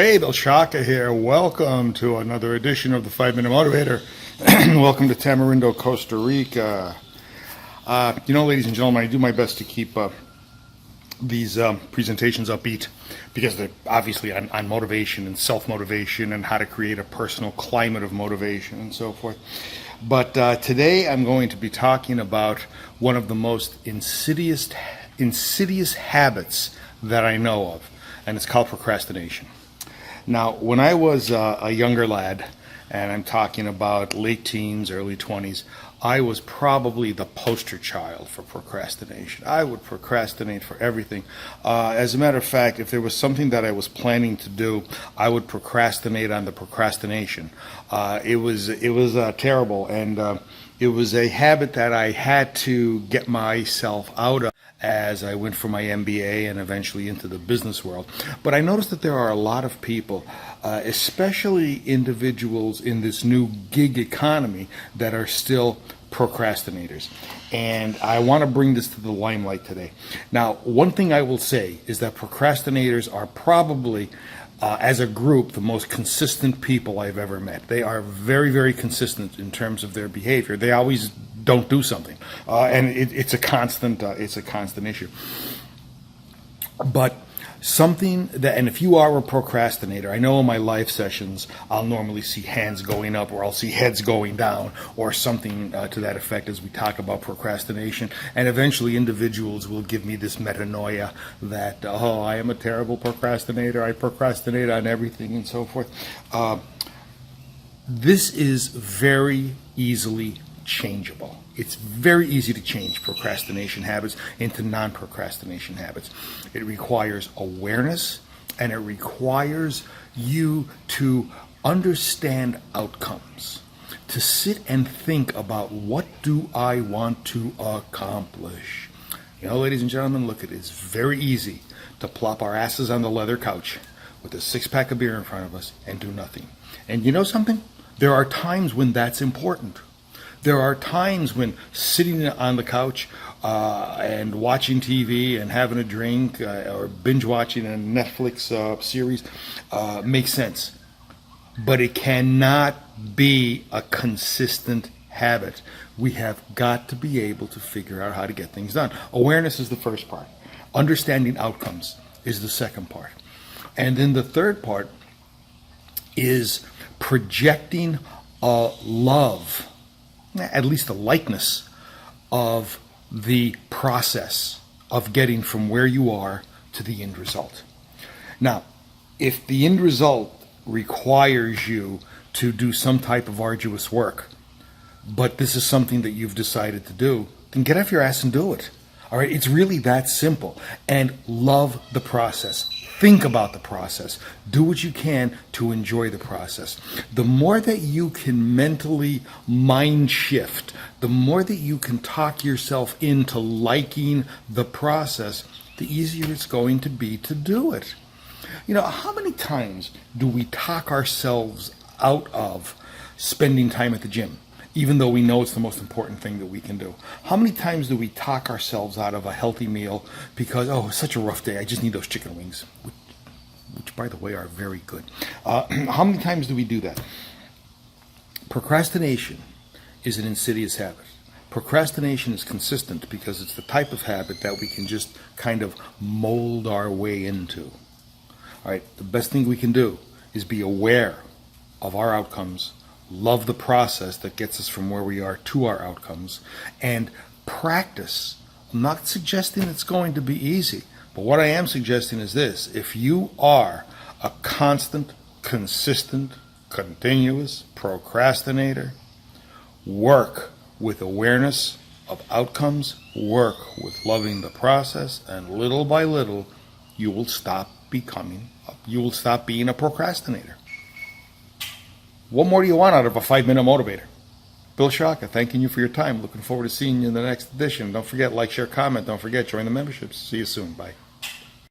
Hey, Bill Shaka here. Welcome to another edition of the 5 Minute Motivator. Welcome to Tamarindo, Costa Rica. Ladies and gentlemen, I do my best to keep these presentations upbeat because they're obviously on motivation and self-motivation and how to create a personal climate of motivation and so forth. But today I'm going to be talking about one of the most insidious habits that I know of, and it's called procrastination. Now, when I was a younger lad, and I'm talking about late teens, early 20s, I was probably the poster child for procrastination. I would procrastinate for everything. As a matter of fact, if there was something that I was planning to do, I would procrastinate on the procrastination. It was terrible, and it was a habit that I had to get myself out of as I went for my MBA and eventually into the business world. But I noticed that there are a lot of people, especially individuals in this new gig economy, that are still procrastinators. And I want to bring this to the limelight today. Now, one thing I will say is that procrastinators are probably, as a group, the most consistent people I've ever met. They are very, very consistent in terms of their behavior. They always don't do something, and it's a constant issue. But something that, and if you are a procrastinator, I know in my live sessions I'll normally see hands going up, or I'll see heads going down, or something to that effect as we talk about procrastination. And eventually individuals will give me this metanoia that, oh, I am a terrible procrastinator, I procrastinate on everything and so forth. This is very easily changeable. It's very easy to change procrastination habits into non-procrastination habits. It requires awareness, and it requires you to understand outcomes, to sit and think about, what do I want to accomplish? Ladies and gentlemen, look, it is very easy to plop our asses on the leather couch with a six-pack of beer in front of us and do nothing. And you know something? There are times when that's important. There are times when sitting on the couch and watching TV and having a drink or binge watching a Netflix series makes sense. But it cannot be a consistent habit. We have got to be able to figure out how to get things done. Awareness is the first part. Understanding outcomes is the second part. And then the third part is projecting a love, at least a likeness, of the process of getting from where you are to the end result. Now, if the end result requires you to do some type of arduous work, but this is something that you've decided to do, then get off your ass and do it. All right, it's really that simple. And love the process. Think about the process. Do what you can to enjoy the process. The more that you can mentally mind shift, the more that you can talk yourself into liking the process, the easier it's going to be to do it. How many times do we talk ourselves out of spending time at the gym, even though we know it's the most important thing that we can do? How many times do we talk ourselves out of a healthy meal because, oh, it's such a rough day, I just need those chicken wings, which by the way are very good. How many times do we do that? Procrastination is an insidious habit. Procrastination is consistent because it's the type of habit that we can just kind of mold our way into. All right, the best thing we can do is be aware of our outcomes, love the process that gets us from where we are to our outcomes, and practice. I'm not suggesting it's going to be easy, but what I am suggesting is this: if you are a constant, consistent, continuous procrastinator, work with awareness of outcomes, work with loving the process, and little by little, you will stop being a procrastinator. What more do you want out of a 5-minute motivator? Bill Shaka, thanking you for your time. Looking forward to seeing you in the next edition. Don't forget, like, share, comment. Don't forget, join the memberships. See you soon. Bye.